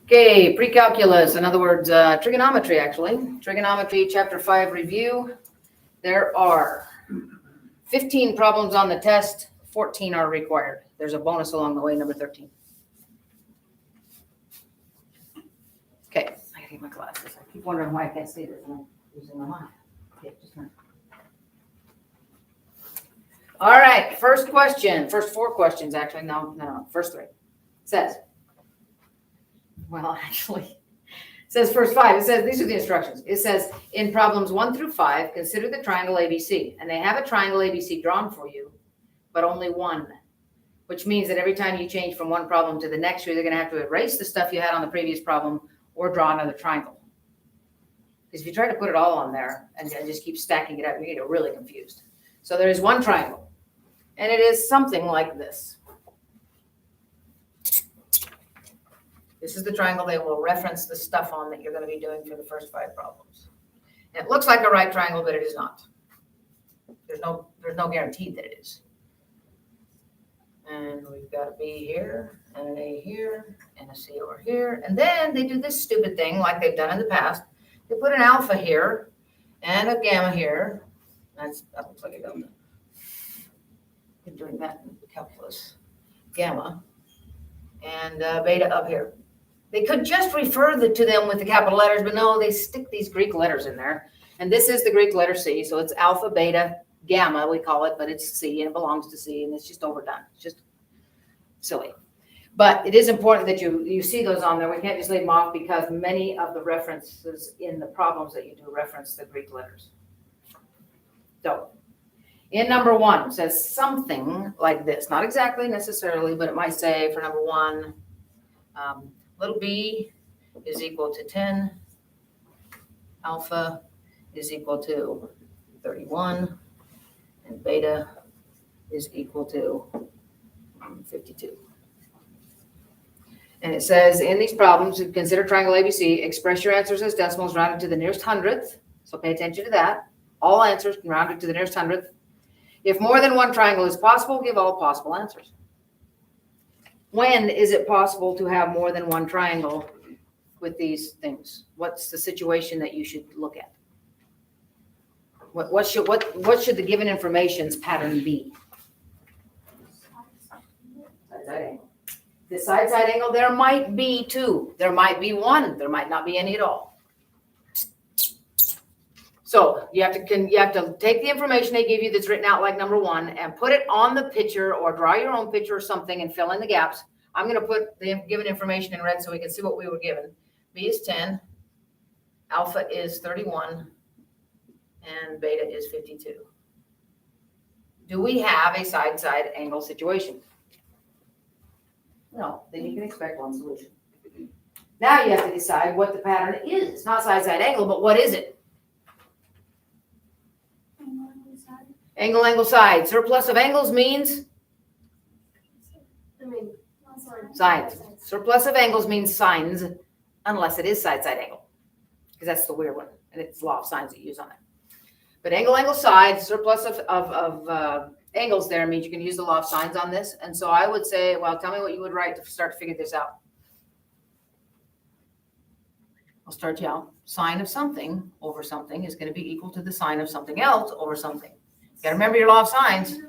Okay, pre-calculus, in other words, trigonometry actually. Trigonometry, chapter 5 review. There are 15 problems on the test, 14 are required. There's a bonus along the way, number 13. Okay, I gotta get my glasses. I keep wondering why I can't see this and I'm using my mind. Okay, just a minute. All right, first question, first 4 questions actually, no, first 3. It says, well, actually, it says first 5. It says, these are the instructions. It says, in problems 1 through 5, consider the triangle ABC. And they have a triangle ABC drawn for you, but only one, which means that every time you change from one problem to the next, you're either going to have to erase the stuff you had on the previous problem or draw another triangle. Because if you try to put it all on there and just keep stacking it up, you get really confused. So there is one triangle, and it is something like this. This is the triangle they will reference the stuff on that you're going to be doing for the first 5 problems. And it looks like a right triangle, but it is not. There's no guarantee that it is. And we've got a B here, and an A here, and a C over here. And then they do this stupid thing like they've done in the past. They put an alpha here and a gamma here. That looks like a delta. Been doing that in calculus. Gamma and beta up here. They could just refer to them with the capital letters, but no, they stick these Greek letters in there. And this is the Greek letter C, so it's alpha, beta, gamma, we call it, but it's C, and it belongs to C, and it's just overdone. It's just silly. But it is important that you see those on there. We can't just leave them off because many of the references in the problems that you do reference the Greek letters. So in number 1, it says something like this. Not exactly necessarily, but it might say for number 1, little b is equal to 10. Alpha is equal to 31. And beta is equal to 52. And it says in these problems, consider triangle ABC, express your answers as decimals rounded to the nearest hundredth. So pay attention to that. All answers rounded to the nearest hundredth. If more than one triangle is possible, give all possible answers. When is it possible to have more than one triangle with these things? What's the situation that you should look at? What should the given information's pattern be? Side angle. The side angle, there might be 2. There might be 1. There might not be any at all. So you have to take the information they give you that's written out like number 1 and put it on the picture or draw your own picture or something and fill in the gaps. I'm going to put the given information in red so we can see what we were given. B is 10. Alpha is 31. And beta is 52. Do we have a side angle situation? No, then you can expect one solution. Now you have to decide what the pattern is. It's not side angle, but what is it? Angle, side. Surplus of angles means? Sines. Surplus of angles means sines, unless it is side angle, because that's the weird one, and it's law of sines that you use on it. But angle, side, surplus of angles there means you can use the law of sines on this. And so I would say, well, tell me what you would write to start to figure this out. I'll start you out. Sine of something over something is going to be equal to the sine of something else over something. You got to remember your law of sines.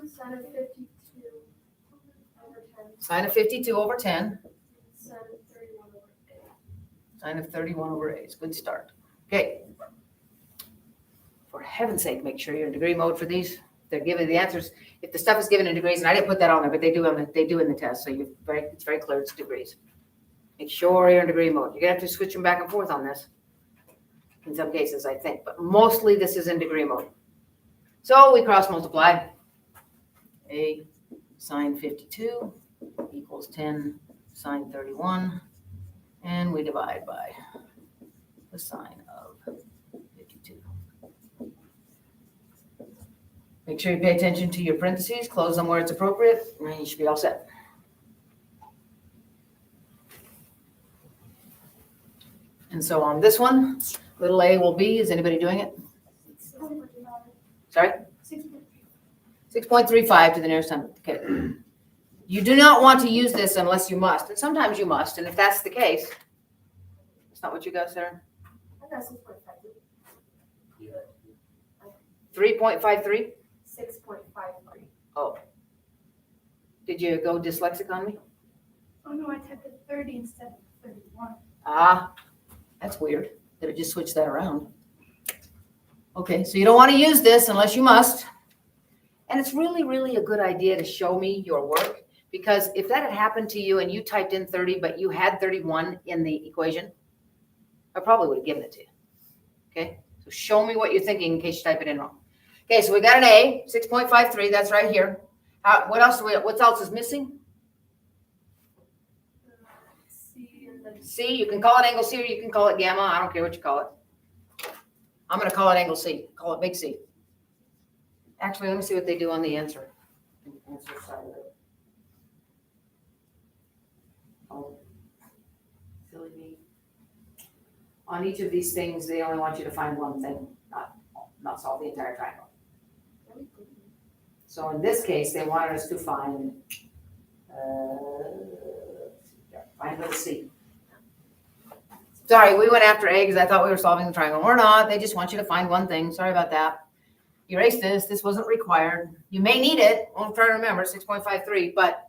Sine of 52 over 10. Sine of 31 over 8. It's a good start. Okay. For heaven's sake, make sure you're in degree mode for these. They're giving the answers. If the stuff is given in degrees, and I didn't put that on there, but they do in the test, so it's very clear it's degrees. Make sure you're in degree mode. You're gonna have to switch them back and forth on this. In some cases, I think, but mostly this is in degree mode. So we cross multiply. A sine 52 equals 10 sine 31, and we divide by the sine of 52. Make sure you pay attention to your parentheses, close them where it's appropriate, and you should be all set. And so on this one, little a will be, is anybody doing it? Sorry? 6.35 to the nearest hundredth. Okay. You do not want to use this unless you must, and sometimes you must, and if that's the case, That's not what you got, Sarah? I got 6.53. Yeah. 3.53? 6.53. Oh. Did you go dyslexic on me? Oh no, I typed it 30 instead of 31. Ah, that's weird. Did it just switch that around? Okay, so you don't want to use this unless you must. And it's really, really a good idea to show me your work, because if that had happened to you and you typed in 30, but you had 31 in the equation, I probably would have given it to you. Okay, so show me what you're thinking in case you type it in wrong. Okay, so we got an A, 6.53, that's right here. What else is missing? C and then C, you can call it angle C or you can call it gamma. I don't care what you call it. I'm going to call it angle C. Call it big C. Actually, let me see what they do on the answer. Answer side of it. Oh, silly me. On each of these things, they only want you to find one thing, not solve the entire triangle. So in this case, they wanted us to find little C. Sorry, we went after A because I thought we were solving the triangle. We're not. They just want you to find one thing. Sorry about that. Erase this. This wasn't required. You may need it. I'm trying to remember 6.53, but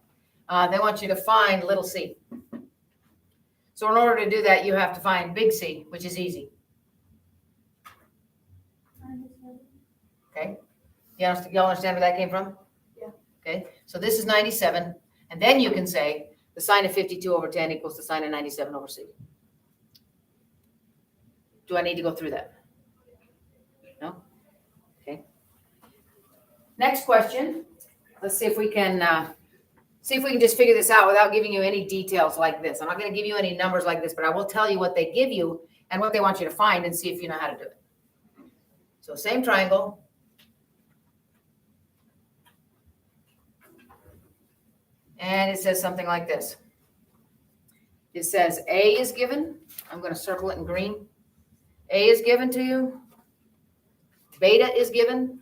they want you to find little c. So in order to do that, you have to find big C, which is easy. Okay. Y'all understand where that came from? Yeah. Okay. So this is 97. And then you can say the sine of 52 over 10 equals the sine of 97 over C. Do I need to go through that? No? Okay. Next question. Let's see if we can just figure this out without giving you any details like this. I'm not going to give you any numbers like this, but I will tell you what they give you and what they want you to find and see if you know how to do it. So same triangle. And it says something like this. It says A is given. I'm going to circle it in green. A is given to you. Beta is given.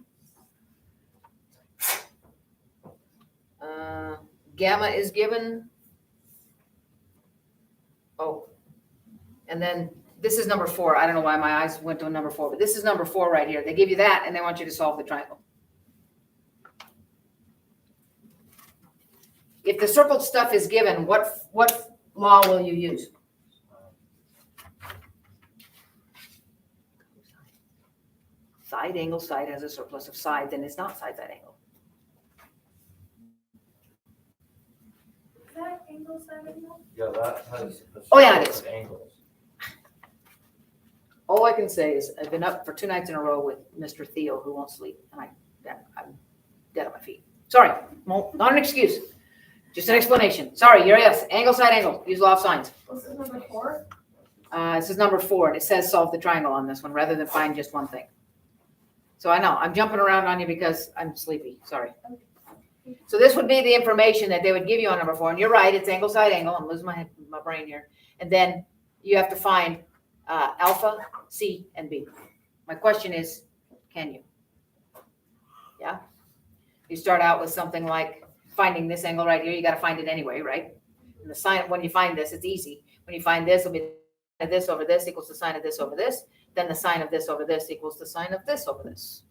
Gamma is given. Oh, and then this is number 4. I don't know why my eyes went to number 4, but this is number 4 right here. They give you that, and they want you to solve the triangle. If the circled stuff is given, what law will you use? Side angle, side has a surplus of side, then it's not side angle. Is that angle side angle? Yeah, that has. Oh, yeah, it is. Angles. All I can say is I've been up for 2 nights in a row with Mr. Theo, who won't sleep, and I'm dead on my feet. Sorry, well, not an excuse, just an explanation. Sorry, you're yes, angle, side angle, use law of sines. This is number 4. This is number 4, and it says solve the triangle on this one rather than find just one thing. So I know I'm jumping around on you because I'm sleepy. Sorry. So this would be the information that they would give you on number 4, and you're right, it's angle, side angle. I'm losing my brain here, and then you have to find alpha, C, and B. My question is, can you? Yeah. You start out with something like finding this angle right here. You got to find it anyway, right? And the sine, when you find this, it's easy. When you find this, it'll be this over this equals the sine of this over this. Then the sine of this over this equals the sine of this over this.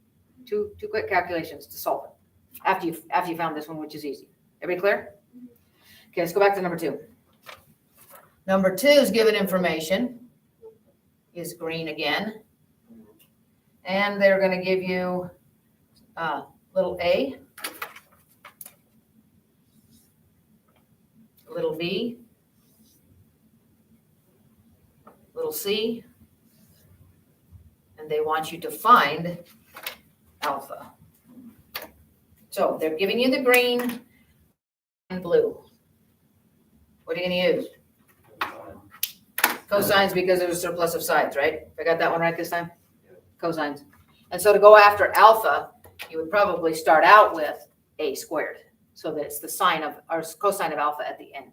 Two quick calculations to solve it after you found this one, which is easy. Everybody clear? Okay, let's go back to number 2. Number 2 is given information. Is green again. And they're going to give you little a, little b, little c, and they want you to find alpha. So they're giving you the green and blue. What are you going to use? Cosines, because there's a surplus of sides, right? I got that one right this time? Cosines. And so to go after alpha, you would probably start out with a squared, so that it's the sine of, or cosine of alpha at the end.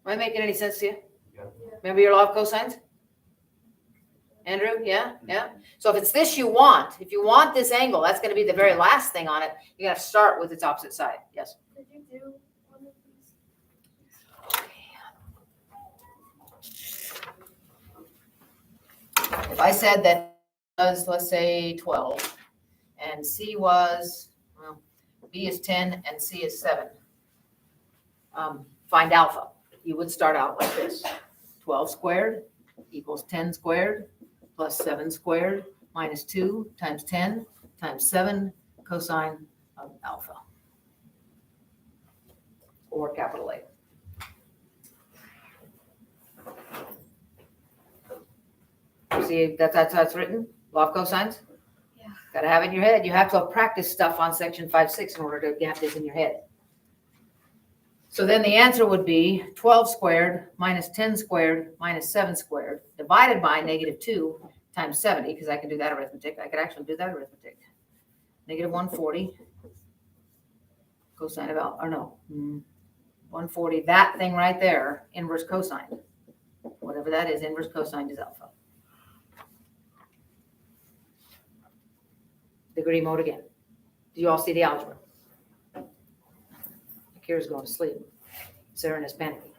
Am I making any sense to you? Yeah. Remember your law of cosines? Andrew, yeah? Yeah. So if it's this you want, if you want this angle, that's going to be the very last thing on it. You got to start with its opposite side. Yes? Did you do one of these? I said that was, let's say 12, and C was, well, B is 10 and C is 7. Find alpha. You would start out like this. 12 squared equals 10 squared plus 7 squared minus 2 times 10 times 7 cosine of alpha, or capital A. You see, that's how it's written, law of cosines? Yeah. Gotta have it in your head. You have to practice stuff on section 5.6 in order to get this in your head. So then the answer would be 12 squared minus 10 squared minus 7 squared divided by negative 2 times 70, because I can do that arithmetic. I could actually do that arithmetic. Negative 140 cosine of alpha, or no, 140, that thing right there, inverse cosine. Whatever that is, inverse cosine is alpha. Degree mode again. Do you all see the algebra? Kira's going to sleep. Sarah is panicking.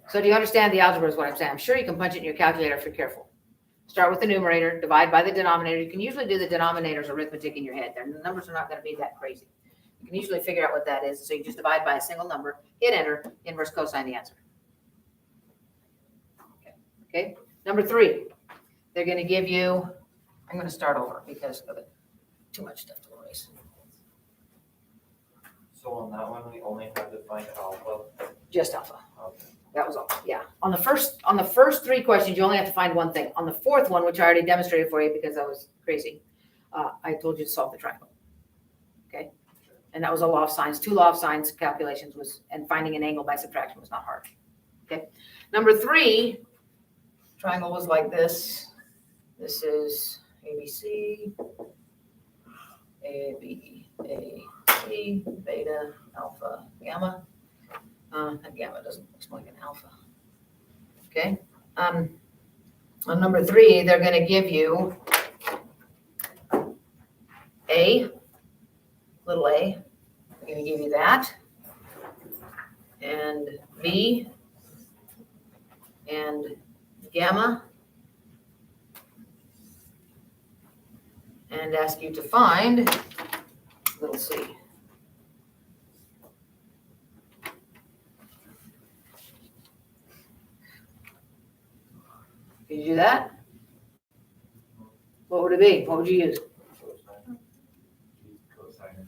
So do you understand the algebra is what I'm saying? I'm sure you can punch it in your calculator if you're careful. Start with the numerator, divide by the denominator. You can usually do the denominator's arithmetic in your head. The numbers are not going to be that crazy. You can usually figure out what that is. So you just divide by a single number, hit enter, inverse cosine the answer. Okay. Number 3, they're going to give you, I'm going to start over because of it. Too much stuff to erase. So on that one, we only had to find alpha. Just alpha. Okay. That was all. Yeah. On the first 3 questions, you only have to find one thing. On the 4th one, which I already demonstrated for you because I was crazy, I told you to solve the triangle. Okay. And that was a law of sines. 2 law of sines calculations was, and finding an angle by subtraction was not hard. Okay. Number 3, triangle was like this. This is ABC, A, B, A, C, beta, alpha, gamma. And gamma doesn't look like an alpha. Okay. On number 3, they're going to give you A, little a. They're going to give you that. And B, and gamma. And ask you to find little c. Can you do that? What would it be? What would you use? Cosine of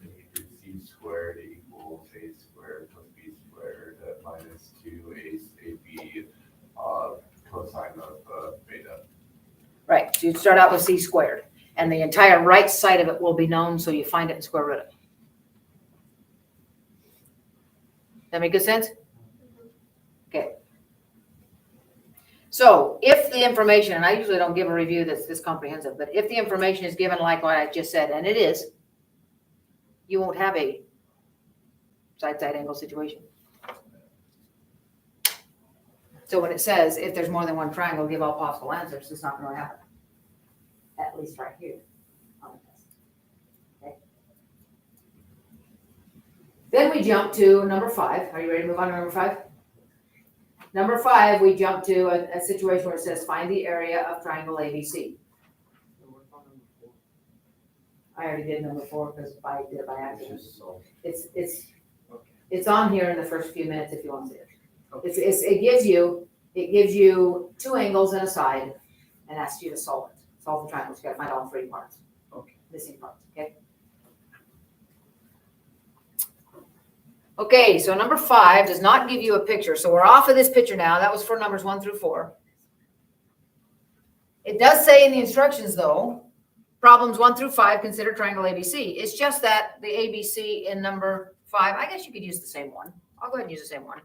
C squared equals A squared plus B squared minus 2AB cosine of beta. Right, so you'd start out with c squared, and the entire right side of it will be known, so you find it and square root it. That make good sense? Okay. So if the information, and I usually don't give a review that's this comprehensive, but if the information is given like what I just said, and it is, you won't have a side-side angle situation. So when it says, if there's more than one triangle, give all possible answers, it's not going to happen. At least right here on the test. Okay. Then we jump to number 5. Are you ready to move on to number 5? Number 5, we jump to a situation where it says, find the area of triangle ABC. I already did number 4 because I did it by accident. It's on here in the first few minutes if you want to see it. It gives you 2 angles and a side and asks you to solve it. Solve the triangles. You got to find all 3 parts. Okay. Missing parts. Okay. Okay. So number 5 does not give you a picture. So we're off of this picture now. That was for numbers 1 through 4. It does say in the instructions though, problems 1 through 5 consider triangle ABC. It's just that the ABC in number 5, I guess you could use the same one. I'll go ahead and use the same one.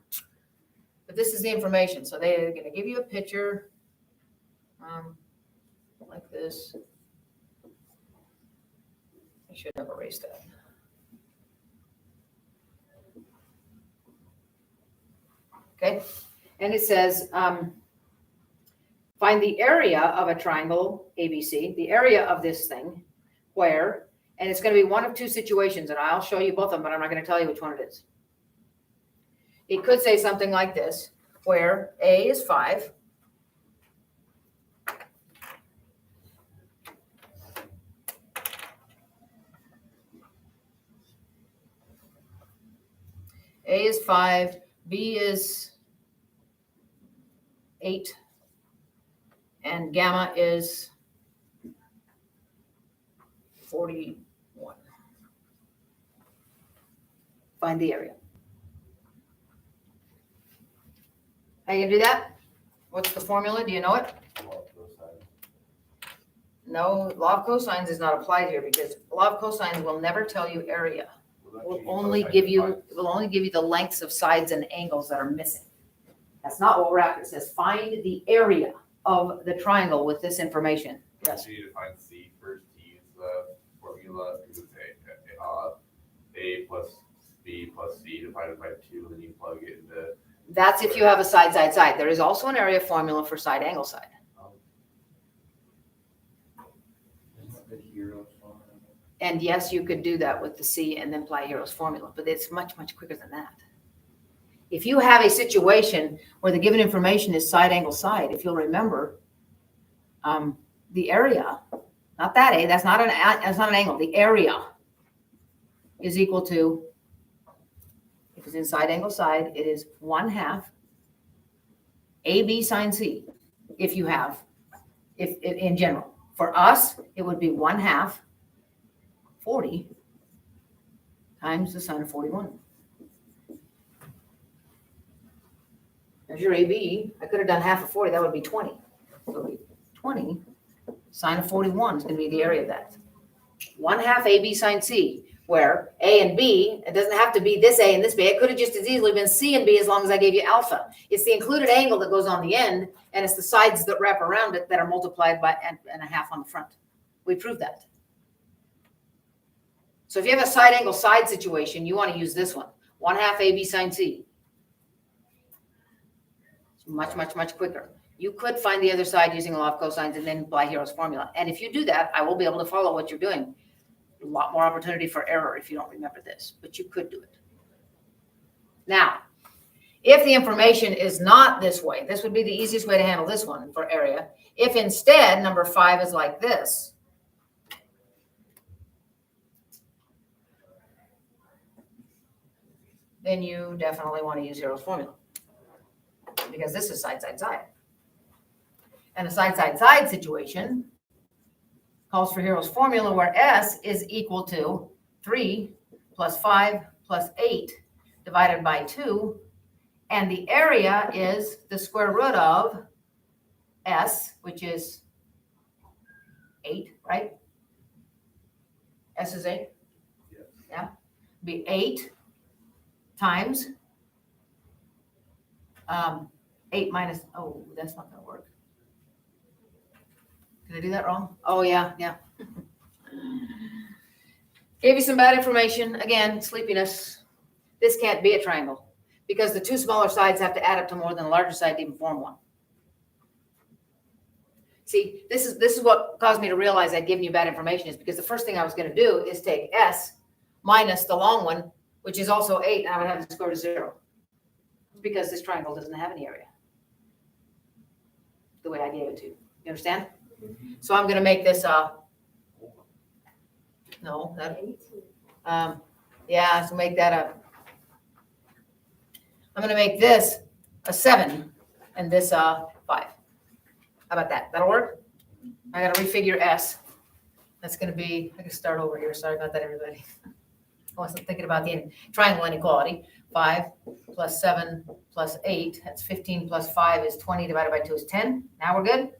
But this is the information. So they're going to give you a picture like this. I should have erased that. Okay. And it says, find the area of a triangle ABC, the area of this thing, where, and it's going to be one of 2 situations, and I'll show you both of them, but I'm not going to tell you which one it is. it could say something like this, where A is 5. A is 5, B is 8, and gamma is 41. Find the area. How you gonna do that? What's the formula? Do you know it? No, law of cosines is not applied here because law of cosines will never tell you area. It will only give you the lengths of sides and angles that are missing. That's not what we're after. It says find the area of the triangle with this information. Yes. So you define C first, T is the formula, because it's A plus B plus C divided by 2, and then you plug it into. That's if you have a side, side, side. There is also an area formula for side, angle, side. And yes, you could do that with the C and then apply Hero's formula, but it's much, much quicker than that. If you have a situation where the given information is side, angle, side, if you'll remember, the area, not that A, that's not an angle, the area is equal to, if it's in side, angle, side, it is 1/2 AB sine C, if in general. For us, it would be 1/2 40 times the sine of 41. There's your AB. I could have done half of 40. That would be 20. So it would be 20 sine of 41 is going to be the area of that. 1/2 AB sine C, where A and B, it doesn't have to be this A and this B. It could have just as easily been C and B as long as I gave you alpha. It's the included angle that goes on the end, and it's the sides that wrap around it that are multiplied by and 1/2 on the front. We proved that. So if you have a side angle side situation, you want to use this one, 1/2 AB sine C. It's much, much, much quicker. You could find the other side using law of cosines and then apply Hero's formula. And if you do that, I will be able to follow what you're doing. A lot more opportunity for error if you don't remember this, but you could do it. Now, if the information is not this way, this would be the easiest way to handle this one for area. If instead number 5 is like this, then you definitely want to use Hero's formula because this is side, side, side. And a side, side, side situation calls for Hero's formula where S is equal to 3 plus 5 plus 8 divided by 2. And the area is the square root of S, which is 8, right? S is 8? Yes. Yeah. Be 8 times 8 minus, oh, that's not going to work. Did I do that wrong? Oh, yeah. Gave you some bad information. Again, sleepiness. This can't be a triangle because the two smaller sides have to add up to more than the larger side to even form one. See, this is what caused me to realize I'd given you bad information is because the first thing I was going to do is take S minus the long one, which is also 8, and I would have the square root of 0. Because this triangle doesn't have any area. The way I gave it to you. You understand? So I'm going to make this no, that yeah, so make that a, I'm going to make this a 7 and this 5. How about that? That'll work? I got to refigure S. That's going to be, I can start over here. Sorry about that, everybody. I wasn't thinking about the triangle inequality. 5 plus 7 plus 8, that's 15 plus 5 is 20 divided by 2 is 10. Now we're good?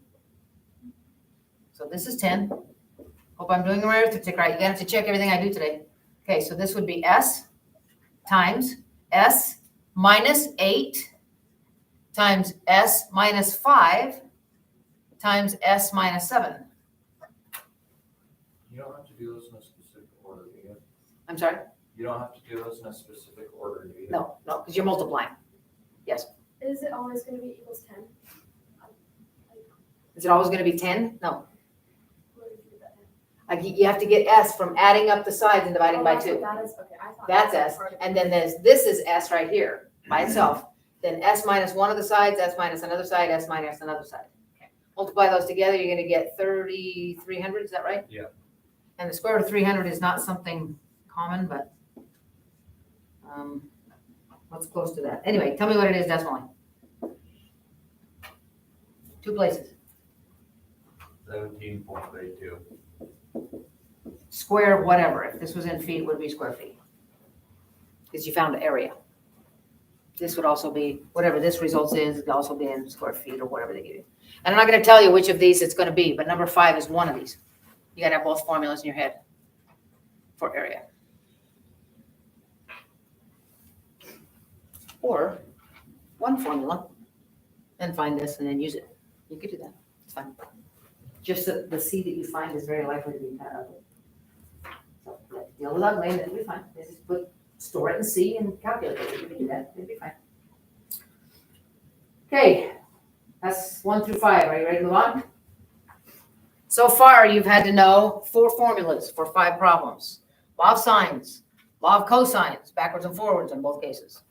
So this is 10. Hope I'm doing the arithmetic right. You're going to have to check everything I do today. Okay, so this would be S times S minus 8 times S minus 5 times S minus 7. You don't have to do those in a specific order, do you? I'm sorry? You don't have to do those in a specific order, do you? No, because you're multiplying. Yes. Is it always going to be equals 10? Is it always going to be 10? No. Where did you get that? You have to get S from adding up the sides and dividing by That's 2. what that is? Okay, I thought That's that was S. part of And it. then this is S right here. by itself, then s minus one of the sides, s minus another side, s minus another side. Multiply those together, you're gonna get 3,300, is that right? Yeah. And the square root of 300 is not something common, but what's close to that? Anyway, tell me what it is decimally. 2 places. 17.32. Square whatever. If this was in feet, it would be square feet. Because you found the area. This would also be, whatever this results is, it could also be in square feet or whatever they give you. And I'm not gonna tell you which of these it's gonna be, but number 5 is one of these. You gotta have both formulas in your head for area. Or one formula and find this and then use it. You could do that. It's fine. Just the C that you find is very likely to be kind of ugly. So you have to deal with ugly and it'll be fine. Just store it in C and calculate it. You can do that. It'll be fine. Okay, that's 1 through 5. Are you ready to move on? So far, you've had to know 4 formulas for 5 problems. Law of sines, law of cosines, backwards and forwards in both cases.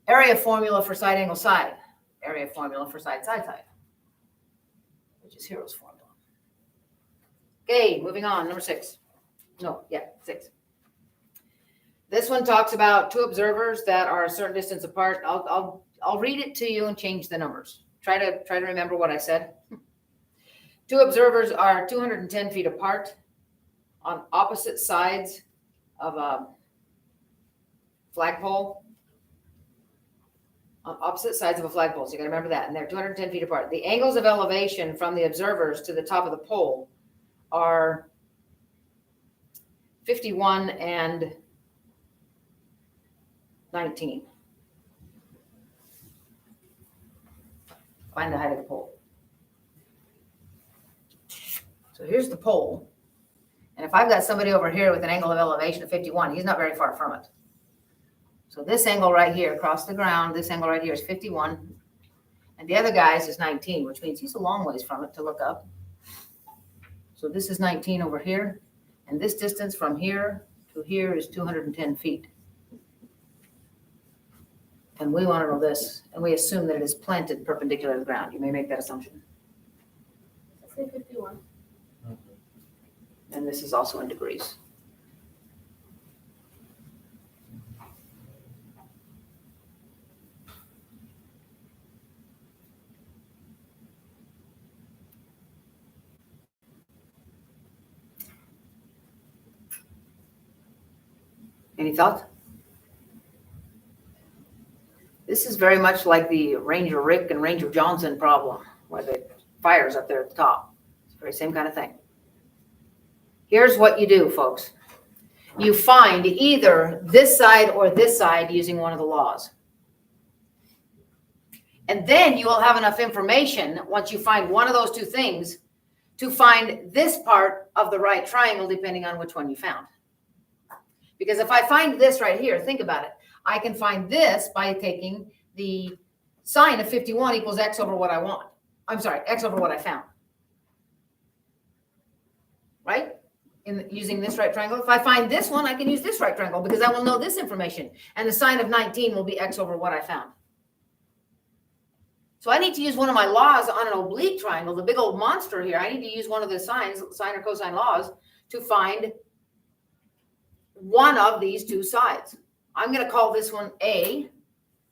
Area formula for side angle side. Area formula for side side side, which is Hero's formula. Okay, moving on, number 6. No, yeah, 6. This one talks about 2 observers that are a certain distance apart. I'll read it to you and change the numbers. Try to remember what I said. 2 observers are 210 feet apart on opposite sides of a flagpole. On opposite sides of a flagpole, so you gotta remember that. And they're 210 feet apart. The angles of elevation from the observers to the top of the pole are 51 and 19. Find the height of the pole. So here's the pole. And if I've got somebody over here with an angle of elevation of 51, he's not very far from it. So this angle right here across the ground, this angle right here is 51. And the other guy's is 19, which means he's a long ways from it to look up. So this is 19 over here. And this distance from here to here is 210 feet. And we want to know this, and we assume that it is planted perpendicular to the ground. You may make that assumption. Let's say 51. And this is also in degrees. Any thoughts? This is very much like the Ranger Rick and Ranger Johnson problem, where the fire's up there at the top. It's the very same kind of thing. Here's what you do, folks. You find either this side or this side using one of the laws. And then you will have enough information, once you find one of those 2 things, to find this part of the right triangle, depending on which one you found. Because if I find this right here, think about it. I can find this by taking the sine of 51 equals x over what I want. I'm sorry, x over what I found. Right? Using this right triangle. If I find this one, I can use this right triangle because I will know this information. And the sine of 19 will be x over what I found. So I need to use one of my laws on an oblique triangle, the big old monster here. I need to use one of the sine or cosine laws to find one of these 2 sides. I'm going to call this one A,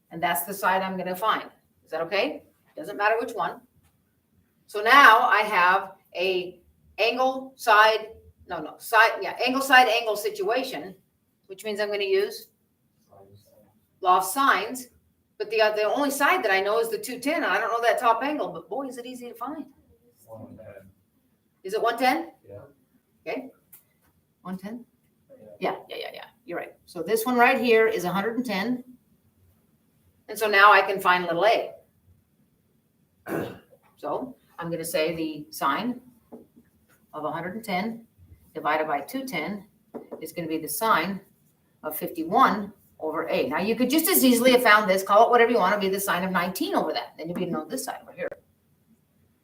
and that's the side I'm going to find. Is that okay? Doesn't matter which one. So now I have a angle side angle situation, which means I'm going to use law of sines. But the only side that I know is the 210, and I don't know that top angle, but boy, is it easy to find. 110. Is it 110? Yeah. Okay. 110? Yeah. You're right. So this one right here is 110. And so now I can find little a. So I'm going to say the sine of 110 divided by 210 is going to be the sine of 51 over a. Now you could just as easily have found this, call it whatever you want, to be the sine of 19 over that. Then you'd be know this side over here.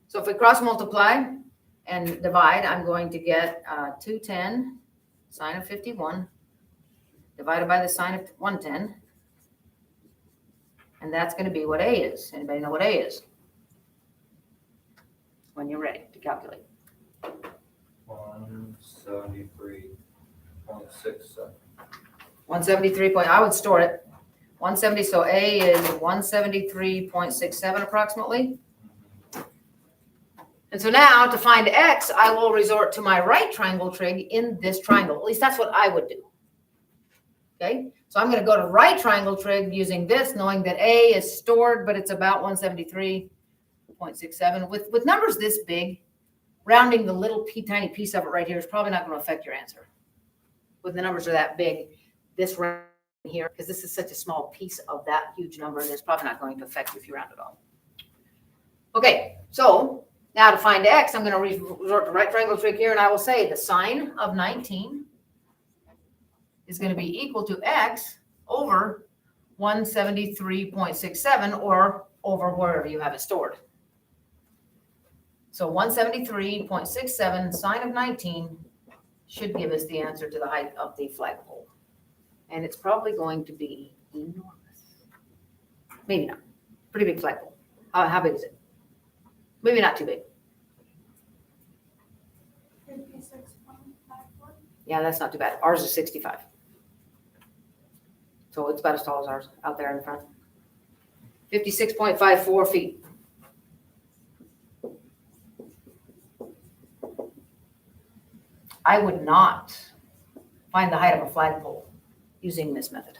So if we cross multiply and divide, I'm going to get 210 sine of 51 divided by the sine of 110 And that's going to be what A is. Anybody know what A is? When you're ready to calculate. 173.67. 173 point, I would store it. 170, so A is 173.67 approximately. And so now to find X, I will resort to my right triangle trig in this triangle. At least that's what I would do. Okay, so I'm going to go to right triangle trig using this, knowing that A is stored, but it's about 173.67. With numbers this big, rounding the little tiny piece of it right here is probably not going to affect your answer. When the numbers are that big, this round here, because this is such a small piece of that huge number, it's probably not going to affect you if you round it off. Okay, so now to find X, I'm going to resort to right triangle trig here, and I will say the sine of 19 is going to be equal to X over 173.67 or over wherever you have it stored. So 173.67 sine of 19 should give us the answer to the height of the flagpole. And it's probably going to be enormous. Maybe not. Pretty big flagpole. How big is it? Maybe not too big. 56.54. Yeah, that's not too bad. Ours is 65. So it's about as tall as ours out there in the front. 56.54 feet. I would not find the height of a flagpole using this method.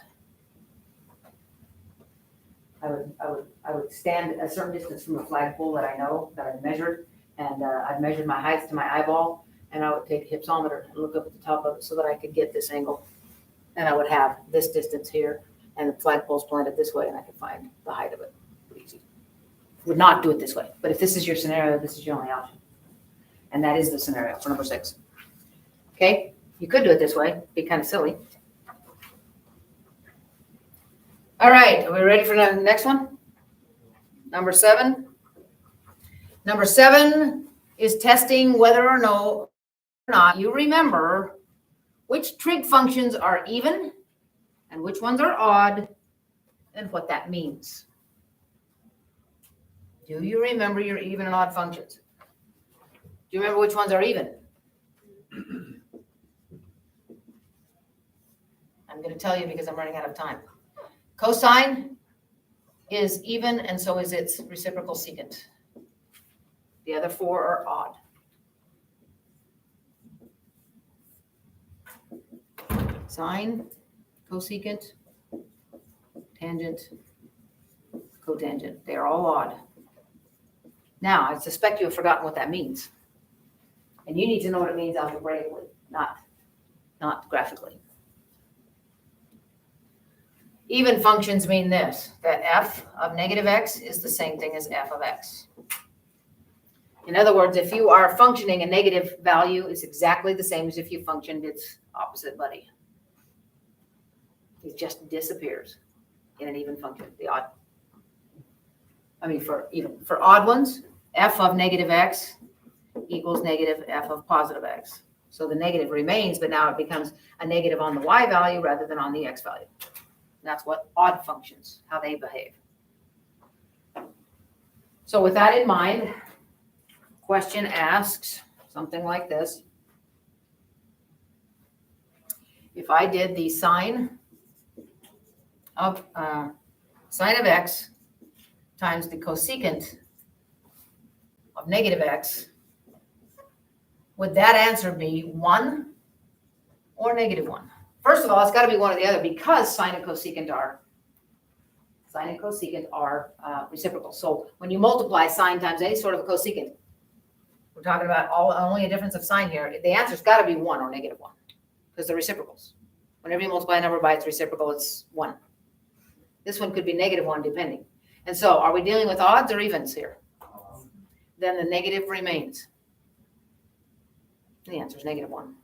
I would stand a certain distance from a flagpole that I know that I've measured, and I've measured my height to my eyeball, and I would take a hypsometer and look up at the top of it so that I could get this angle, and I would have this distance here, and the flagpole's planted this way, and I could find the height of it pretty easy. Would not do it this way, but if this is your scenario, this is your only option, and that is the scenario for number 6. Okay, you could do it this way, be kind of silly. All right, are we ready for the next one? Number 7. Number 7 is testing whether or not you remember which trig functions are even and which ones are odd and what that means. Do you remember your even and odd functions? Do you remember which ones are even? I'm going to tell you because I'm running out of time. Cosine is even, and so is its reciprocal secant. The other 4 are odd. Sine, cosecant, tangent, cotangent. They are all odd. Now, I suspect you have forgotten what that means. And you need to know what it means algebraically, not graphically. Even functions mean this, that f of negative x is the same thing as f of x. In other words, if you are functioning a negative value, it's exactly the same as if you functioned its opposite buddy. It just disappears in an even function, the odd. For odd ones, f of negative x equals negative f of positive x. So the negative remains, but now it becomes a negative on the y value rather than on the x value. That's what odd functions, how they behave. So with that in mind, question asks something like this. If I did the sine of x times the cosecant of negative x, would that answer be 1 or negative 1? First of all, it's got to be one or the other because sine and cosecant are reciprocal. So when you multiply sine times any sort of a cosecant, we're talking about only a difference of sign here. The answer's got to be 1 or negative 1 because they're reciprocals. Whenever you multiply a number by its reciprocal, it's 1. This one could be negative 1 depending. And so are we dealing with odds or evens here? Then the negative remains. The answer is negative 1.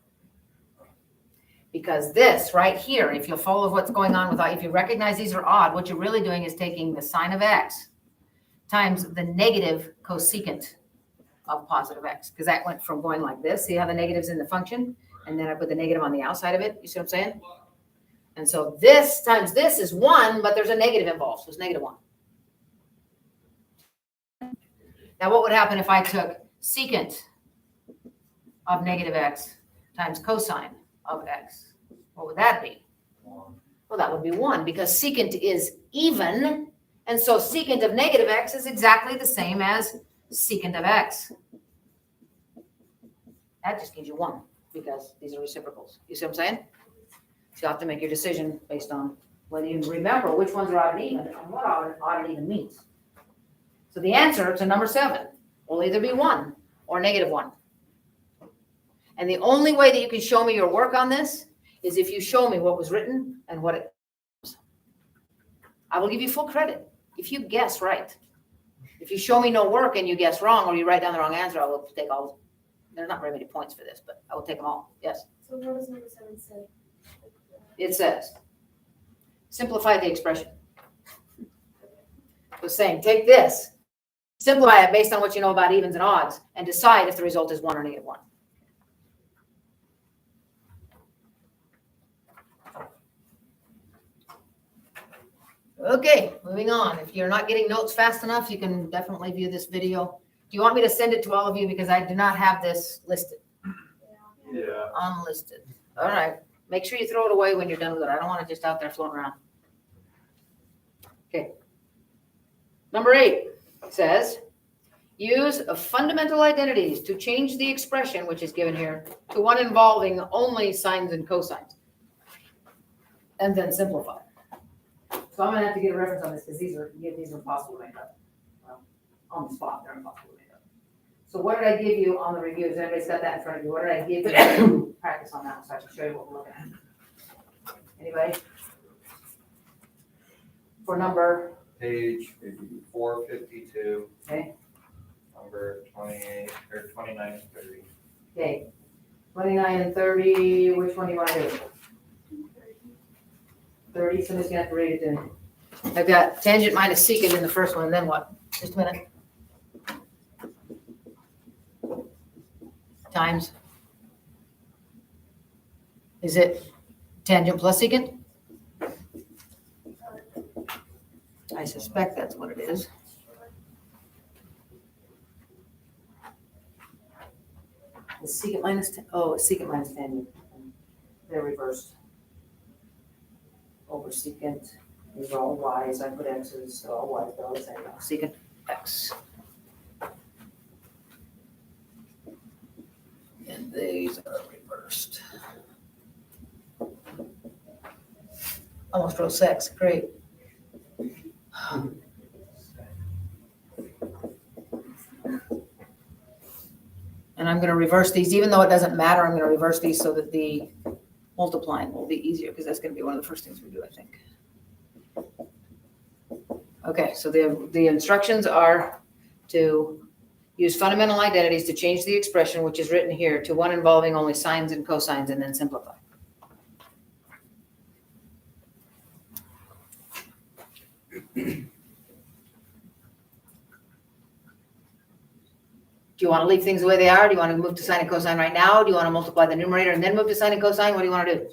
Because this right here, if you'll follow what's going on if you recognize these are odd, what you're really doing is taking the sine of x times the negative cosecant of positive x. Because that went from going like this. See how the negative's in the function? And then I put the negative on the outside of it. You see what I'm saying? And so this times this is 1, but there's a negative involved, so it's negative 1. Now, what would happen if I took secant of negative x times cosine of x? What would that be? One. Well, that would be 1 because secant is even. And so secant of negative x is exactly the same as secant of x. That just gives you 1 because these are reciprocals. You see what I'm saying? So you have to make your decision based on whether you remember which ones are odd and even and what odd and even means. So the answer to number 7 will either be 1 or negative 1. And the only way that you can show me your work on this is if you show me what was written and what it was. I will give you full credit if you guess right. If you show me no work and you guess wrong or you write down the wrong answer, I will take all. There's not very many points for this, but I will take them all. Yes. So what does number 7 say? It says, simplify the expression. It was saying, take this, simplify it based on what you know about evens and odds, and decide if the result is 1 or negative 1. Okay, moving on. If you're not getting notes fast enough, you can definitely view this video. Do you want me to send it to all of you? Because I do not have this listed, Yeah. unlisted. All right. Make sure you throw it away when you're done with it. I don't want it just out there floating around. Okay. Number 8 says, use of fundamental identities to change the expression, which is given here, to one involving only sines and cosines. And then simplify. So I'm gonna have to get a reference on this because these are impossible to make up. Well, on the spot, they're impossible to make up. So what did I give you on the reviews? Everybody's got that in front of you. What did I give you? Practice on that so I can show you what we're looking at. Anybody? For number, Page 452, okay, number 28, or 29 and 30. okay. 29 and 30, which one do you want to do? 30, somebody's gonna have to read it then. I've got tangent minus secant in the first one, and then what? Just a minute. Times. Is it tangent plus secant? I suspect that's what it is. It's secant minus, it's secant minus tangent. They're reversed. Over secant is all y's. I put x's, so all y's, they're all the same now. Secant x. And these are reversed. Almost row 6, great. And I'm gonna reverse these, even though it doesn't matter, I'm gonna reverse these so that the multiplying will be easier, because that's gonna be one of the first things we do, I think. Okay, so the instructions are to use fundamental identities to change the expression, which is written here, to one involving only sines and cosines, and then simplify. Do you want to leave things the way they are? Do you want to move to sine and cosine right now? Do you want to multiply the numerator and then move to sine and cosine? What do you want to do?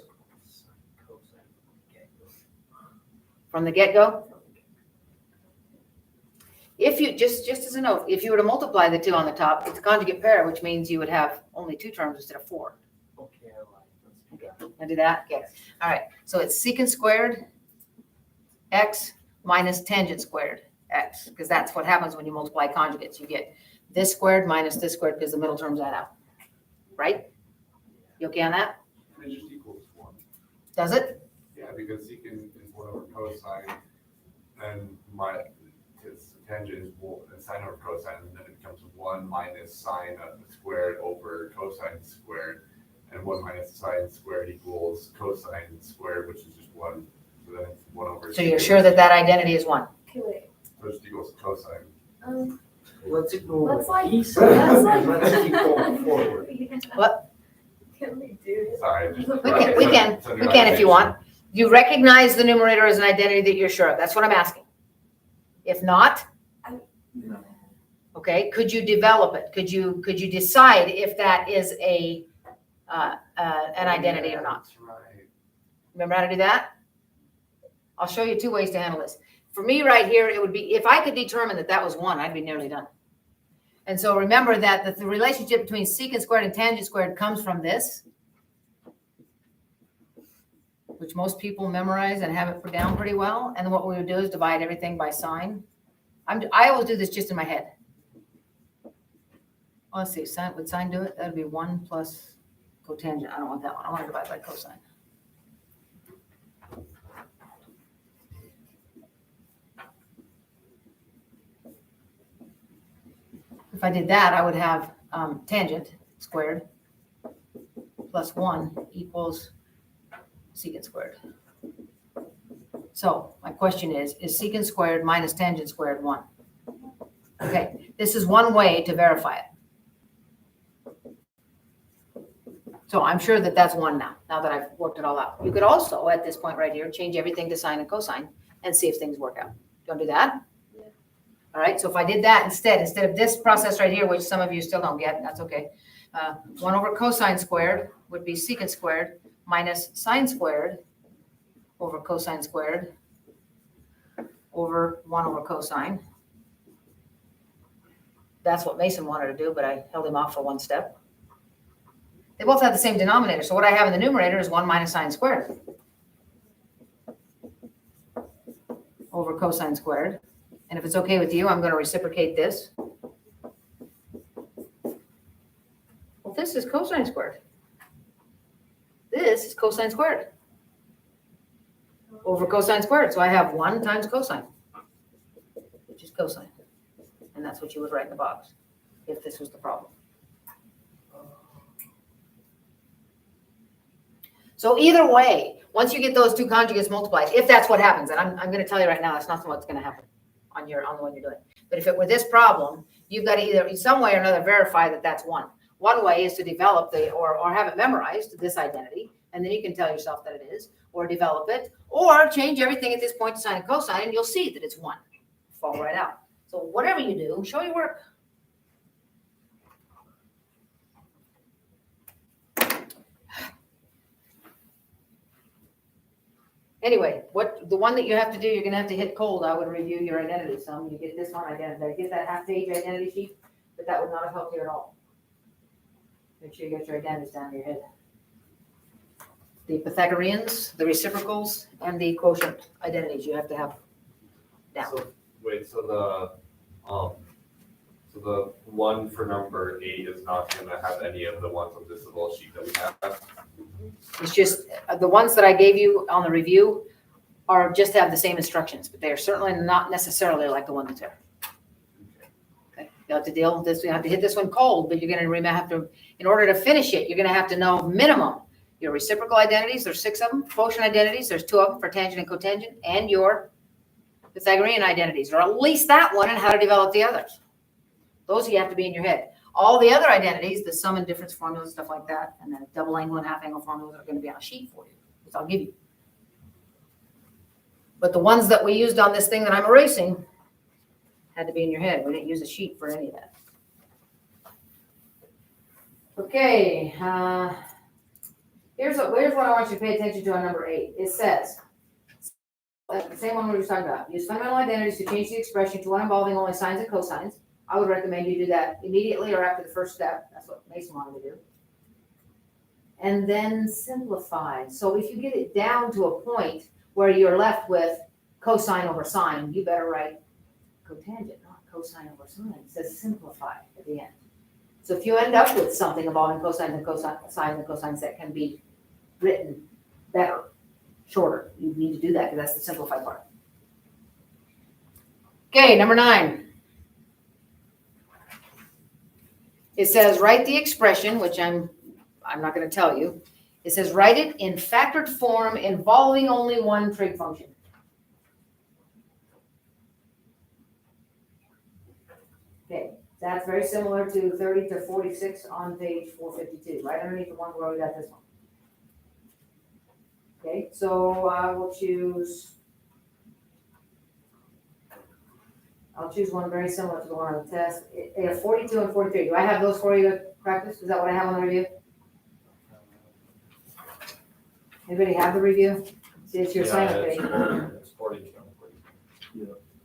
From the get-go? If you, just as a note, if you were to multiply the 2 on the top, it's a conjugate pair, which means you would have only 2 terms instead of 4. Okay, I like that. Can I do that? Okay. All right. So it's secant squared x minus tangent squared x, because that's what happens when you multiply conjugates. You get this squared minus this squared because the middle terms add up. Right? You okay on that? It just equals 1. Does it? Yeah, because secant is 1 over cosine, and its tangent is sine over cosine, and then it becomes 1 minus sine squared over cosine squared, and 1 minus sine squared equals cosine squared, which is just 1. So then it's 1 over. So you're sure that that identity is 1? Okay, wait. So it just equals cosine. Let's ignore Let's what like- he said. let's like- Let's keep going forward. What? Can we do this? Sorry. Just We can if you want. You recognize the numerator as an identity that you're sure of. That's what I'm asking. If not, No. okay, could you develop it? Could you decide if that is an identity or not? That's right. Remember how to do that? I'll show you 2 ways to handle this. For me right here, it would be, if I could determine that that was 1, I'd be nearly done. And so remember that the relationship between secant squared and tangent squared comes from this, which most people memorize and have it put down pretty well. And what we would do is divide everything by sine. I always do this just in my head. Oh, let's see, sine, would sine do it? That'd be 1 plus cotangent. I don't want that one. I want to divide by cosine. If I did that, I would have tangent squared plus 1 equals secant squared. So my question is secant squared minus tangent squared 1? Okay, this is one way to verify it. So I'm sure that that's 1 now that I've worked it all out. You could also, at this point right here, change everything to sine and cosine and see if things work out. Do you want to do that? Yeah. All right, so if I did that instead of this process right here, which some of you still don't get, that's okay. 1 over cosine squared would be secant squared minus sine squared over cosine squared over 1 over cosine. That's what Mason wanted to do, but I held him off for 1 step. They both have the same denominator, so what I have in the numerator is 1 minus sine squared over cosine squared. And if it's okay with you, I'm going to reciprocate this. Well, this is cosine squared. This is cosine squared over cosine squared. So I have 1 times cosine, which is cosine. And that's what you would write in the box if this was the problem. So either way, once you get those 2 conjugates multiplied, if that's what happens, and I'm going to tell you right now, that's not what's going to happen on the one you're doing. But if it were this problem, you've got to either in some way or another verify that that's 1. One way is to develop or have it memorized, this identity, and then you can tell yourself that it is, or develop it, or change everything at this point to sine and cosine, and you'll see that it's 1. Fall right out. So whatever you do, show your work. Anyway, the one that you have to do, you're going to have to hit cold. I would review your identity sum. You get this one identity. Get that half-page identity sheet, but that would not have helped you at all. Make sure you get your identities down in your head. The Pythagoreans, the reciprocals, and the quotient identities you have to have down. So, wait, so the one for number 8 is not going to have any of the ones on this little sheet that we have? It's just the ones that I gave you on the review are just have the same instructions, but they are certainly not necessarily like the one that's there. Okay, you have to deal with this. You have to hit this one cold, but you're going to have to, in order to finish it, you're going to have to know minimum your reciprocal identities. There's 6 of them. Quotient identities. There's 2 of them for tangent and cotangent, and your Pythagorean identities, or at least that one, and how to develop the others. Those you have to be in your head. All the other identities, the sum and difference formulas, stuff like that, and then double angle and half angle formulas are going to be on a sheet for you, which I'll give you. But the ones that we used on this thing that I'm erasing had to be in your head. We didn't use a sheet for any of that. Okay, here's what I want you to pay attention to on number 8. It says, the same one we were just talking about, use fundamental identities to change the expression to one involving only sines and cosines. I would recommend you do that immediately or after the first step. That's what Mason wanted to do. And then simplify. So if you get it down to a point where you're left with cosine over sine, you better write cotangent, not cosine over sine. It says simplify at the end. So if you end up with something involving cosines and cosines that can be written better, shorter, you need to do that because that's the simplified part. Okay, number 9. It says write the expression, which I'm not going to tell you. It says write it in factored form involving only one trig function. Okay, that's very similar to 30 to 46 on page 452, right underneath the one where we got this one. Okay, so I will choose. I'll choose one very similar to the one on the test. 42 and 43. Do I have those for you to practice? Is that what I have on the review? Anybody have the review? See, it's your sign up page. It's 42.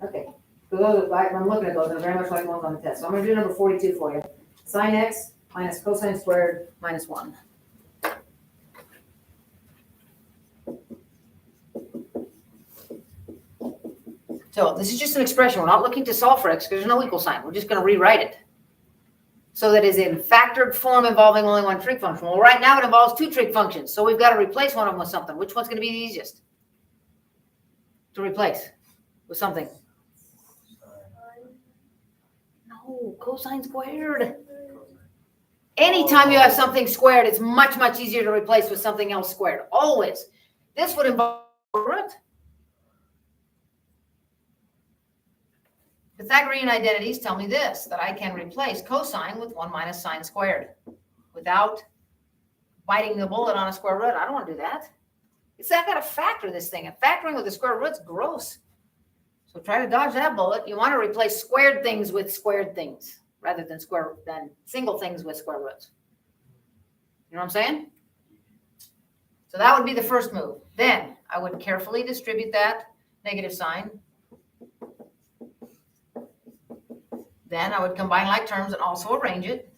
Okay. I'm looking at those, they're very much like the ones on the test. So I'm gonna do number 42 for you. Sine x minus cosine squared minus 1. So this is just an expression. We're not looking to solve for x because there's no equal sign. We're just going to rewrite it. So that is in factored form involving only one trig function. Well, right now it involves two trig functions. So we've got to replace one of them with something. Which one's going to be the easiest to replace with something? No, cosine squared. Anytime you have something squared, it's much, much easier to replace with something else squared. Always. This would involve a root. Pythagorean identities tell me this, that I can replace cosine with 1 minus sine squared without biting the bullet on a square root. I don't want to do that. It's I've got to factor this thing, and factoring with a square root's gross. So try to dodge that bullet. You want to replace squared things with squared things rather than single things with square roots. You know what I'm saying? So that would be the first move. Then I would carefully distribute that negative sign. Then I would combine like terms and also arrange it.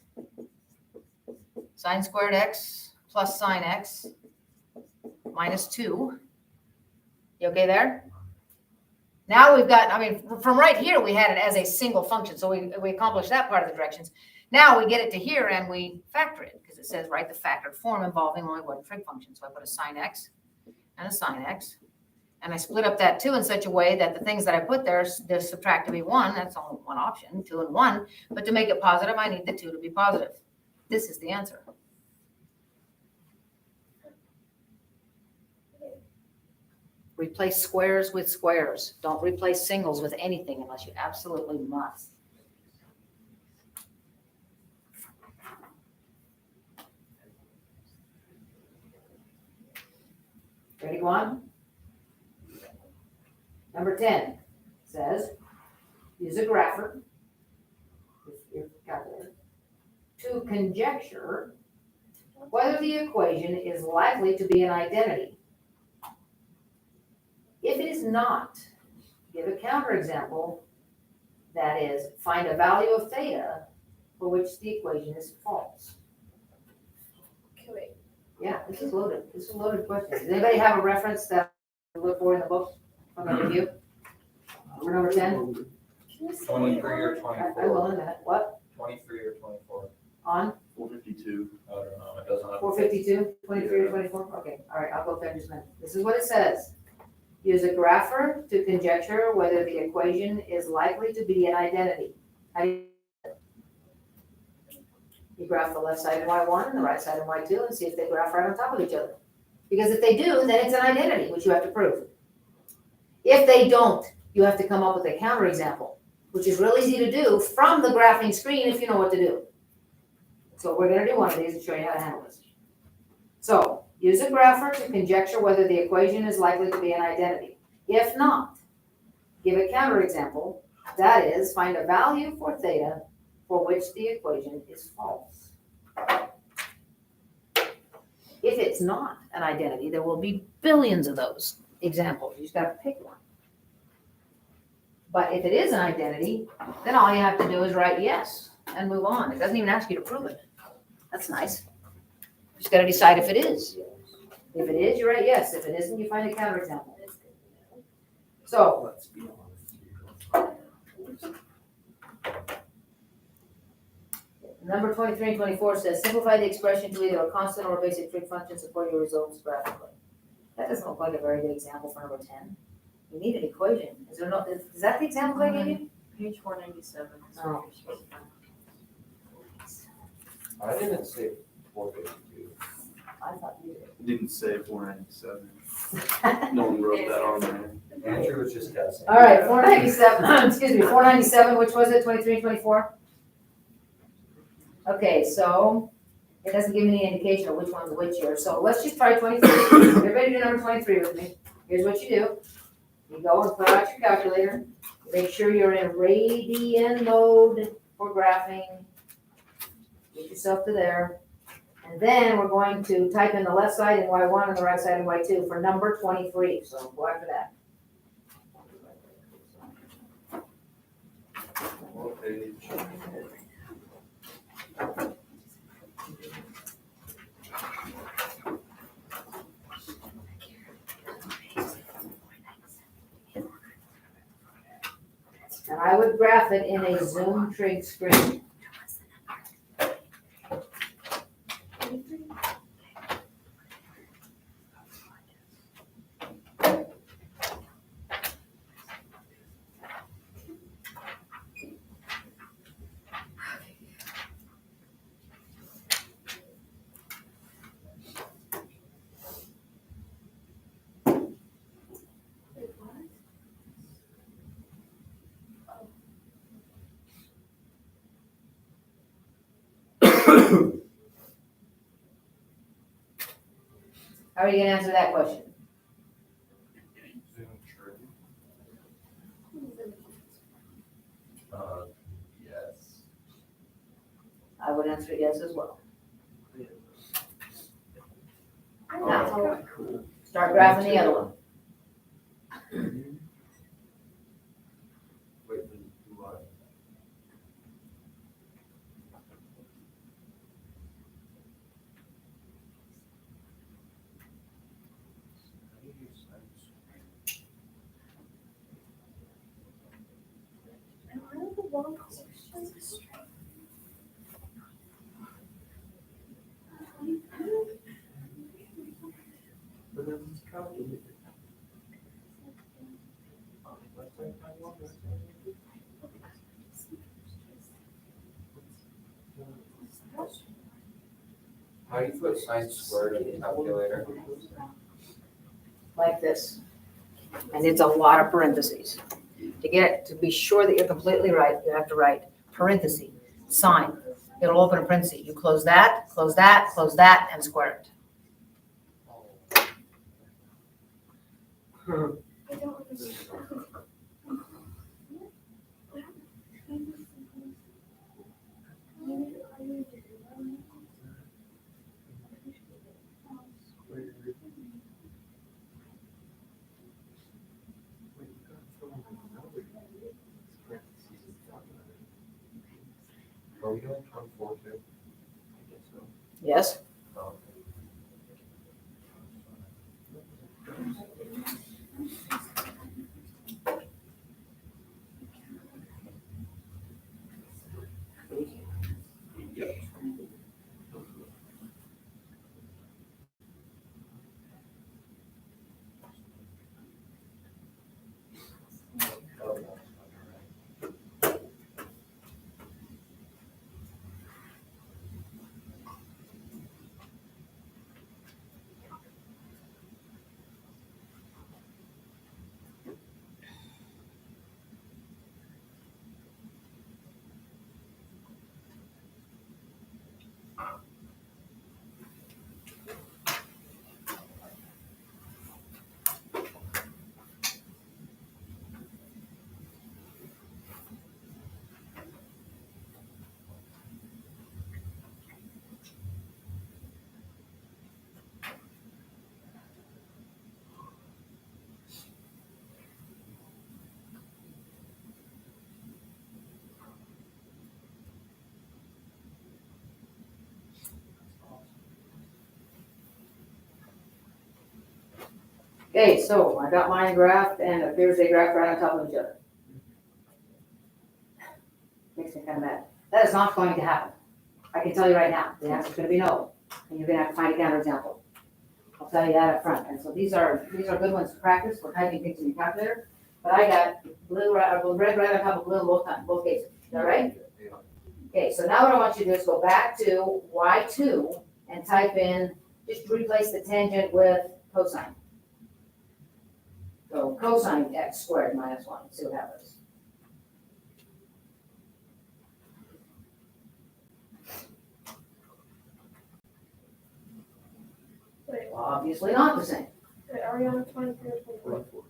Sine squared x plus sine x minus 2. You okay there? Now we've got, from right here, we had it as a single function. So we accomplished that part of the directions. Now we get it to here and we factor it because it says, right, the factored form involving only one trig function. So I put a sine x and a sine x. And I split up that 2 in such a way that the things that I put there, they're subtract to be 1. That's only one option, 2 and 1. But to make it positive, I need the 2 to be positive. This is the answer. Replace squares with squares. Don't replace singles with anything unless you absolutely must. Ready to go on? Number 10 says, use a grapher, your calculator, to conjecture whether the equation is likely to be an identity. If it is not, give a counterexample, that is, find a value of theta for which the equation is false. Okay, Yeah, this is loaded. This is a loaded question. Does anybody have a reference that you look for in the book? From the review? We're number 10? Can you say 23 or it? 24? I will in a minute. What? 23 or 24? On? 452. I don't know, it doesn't have. 452, 23 or 24? Okay, all right, I'll go there in just a minute. This is what it says. Use a grapher to conjecture whether the equation is likely to be an identity. How do you graph the left side in y1 and the right side in y2 and see if they graph right on top of each other. Because if they do, then it's an identity, which you have to prove. If they don't, you have to come up with a counterexample, which is real easy to do from the graphing screen if you know what to do. So we're going to do one of these and show you how to handle this. So use a grapher to conjecture whether the equation is likely to be an identity. If not, give a counterexample, that is, find a value for theta for which the equation is false. If it's not an identity, there will be billions of those examples. You just got to pick one. But if it is an identity, then all you have to do is write yes and move on. It doesn't even ask you to prove it. That's nice. You just got to decide if it is. If it is, you write yes. If it isn't, you find a counterexample. So, Let's be honest. number 23 and 24 says, simplify the expression to either a constant or a basic trig function, support your results graphically. That doesn't look like a very good example for number 10. You need an equation. Is that the example I gave you? Page 497. Oh. I didn't say 452. I thought you It didn't say 497. No one wrote that on there. Andrew was just guessing. All right, 497, excuse me, 497, which was it, 23 and 24? Okay, so it doesn't give me any indication of which one's which here. So let's just try 23. Everybody do number 23 with me. Here's what you do. You go and pull out your calculator. Make sure you're in radian mode for graphing. Get yourself to there. And then we're going to type in the left side in y1 and the right side in y2 for number 23. So go after that. What page? And I would graph it in a Zoom Trig screen. Wait, what? How are you gonna answer that question? Zoom Trig. Yes. I would answer yes as well. I'm Now. not. Start graphing the other one. Wait, do what? How do you use science? Am I on the wrong question? But then it's calculated. How do you put sine squared in the calculator? Like this. And it's a lot of parentheses. To be sure that you're completely right, you have to write parentheses, sine. It'll open a parenthesis. You close that, and square it. I don't understand. Are we doing 24 too? Yes? Oh. Okay, so I got mine graphed and it appears they graphed right on top of each other. Makes me kind of mad. That is not going to happen. I can tell you right now, the answer's gonna be no, and you're gonna have to find a counterexample. I'll tell you that up front. And so these are good ones to practice for typing things in your calculator. But I got red right on top of blue in both cases. Is that right? Okay, so now what I want you to do is go back to Y2 and type in, just replace the tangent with cosine. So cosine x squared minus 1, see what happens. Wait, Well, obviously not the same. wait, are we on 23 or 24?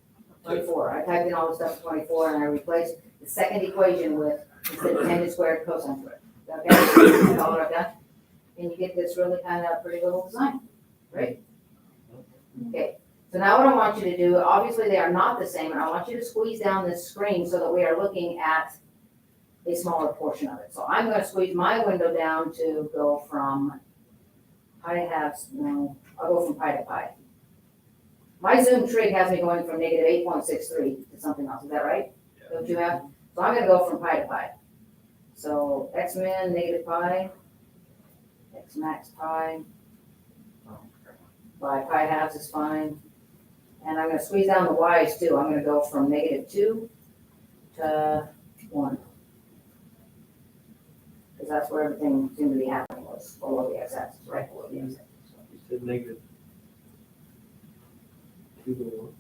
24, I typed in all the stuff to 24 and I replaced the second equation with, instead of tangent squared, cosine squared. Okay, that's all I've done. And you get this really kind of pretty little design, right? Okay, so now what I want you to do, obviously they are not the same, and I want you to squeeze down this screen so that we are looking at a smaller portion of it. So I'm gonna squeeze my window down to go from pi halves, no, I'll go from pi to pi. My Zoom trig has me going from negative 8.63 to something else, is that right? Don't you have? So I'm gonna go from pi to pi. So x min negative pi, x max pi, by pi halves is fine. And I'm gonna squeeze down the y's too. I'm gonna go from negative 2 to 1. Because that's where everything seemed to be happening, was below the x-axis, right below the x-axis. You said negative. 2 to 1.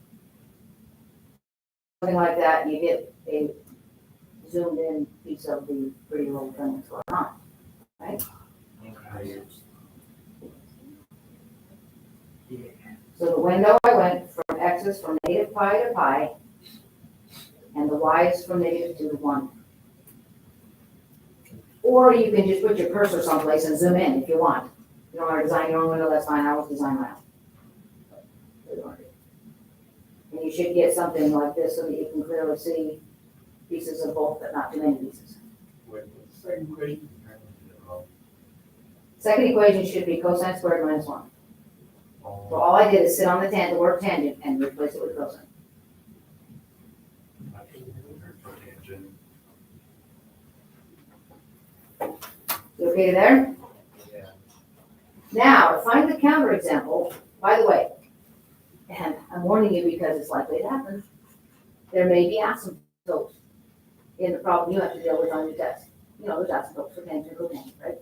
Something like that, you get a zoomed in piece of the pretty little thing that's going on. Okay. So the window, I went from x's from negative pi to pi, and the y's from negative 2 to 1. Or you can just put your cursor someplace and zoom in if you want. If you don't want to design your own window, that's fine, I always design my own. And you should get something like this so that you can clearly see pieces of both, but not too many pieces. Wait, what's the second equation? Second equation should be cosine squared minus 1. So Oh, all I did is sit on the word tangent and replace it with cosine. tangent. You okay there? Yeah. Now, to find the counterexample, by the way, and I'm warning you because it's likely to happen, there may be asymptotes in the problem you have to deal with on your test. You know, there's asymptotes for tangent and cotangent, right?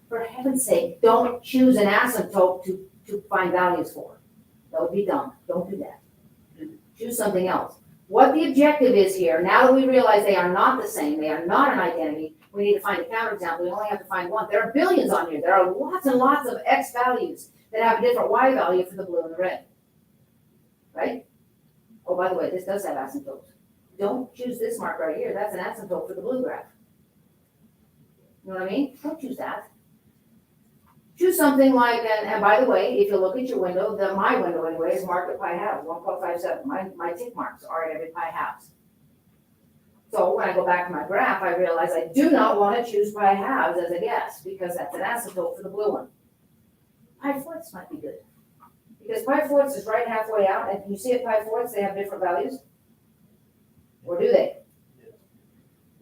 For heaven's sake, don't choose an asymptote to find values for. That would be dumb. Don't do that. Choose something else. What the objective is here, now that we realize they are not the same, they are not an identity, we need to find a counterexample. We only have to find one. There are billions on here. There are lots and lots of x values that have a different y value for the blue and the red. Right? Oh, by the way, this does have asymptotes. Don't choose this mark right here. That's an asymptote for the blue graph. You know what I mean? Don't choose that. Choose something like, and by the way, if you look at your window, my window anyway is marked at pi halves, 1.57. My tick marks are at every pi halves. So when I go back to my graph, I realize I do not want to choose pi halves as a guess because that's an asymptote for the blue one. Pi fourths might be good. Because pi fourths is right halfway out, and you see at pi fourths they have different values? Or do they?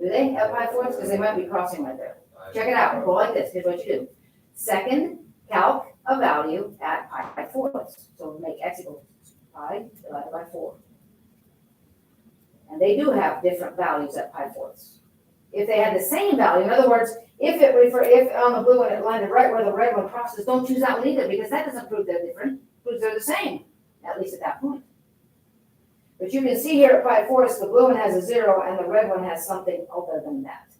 Do they have pi fourths? Because they might be crossing right there. Check it out. Go like this. Here's what you do. Second, calc a value at pi fourths. So make x equals pi divided by 4. And they do have different values at pi fourths. If they had the same value, in other words, if on the blue one it landed right where the red one crosses, don't choose that one either because that doesn't prove they're different. It proves they're the same, at least at that point. But you can see here at pi fourths, the blue one has a 0 and the red one has something other than that.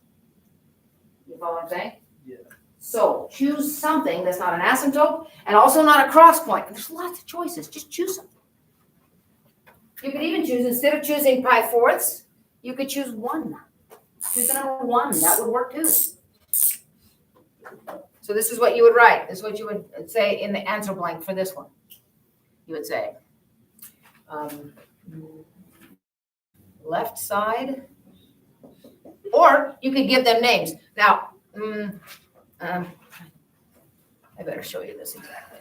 You follow what I'm saying? Yeah. So choose something that's not an asymptote and also not a cross point. And there's lots of choices. Just choose something. You could even choose, instead of choosing pi fourths, you could choose 1. Choose the number 1. That would work too. So this is what you would write. This is what you would say in the answer blank for this one. You would say, left side, or you could give them names. Now, I better show you this exactly.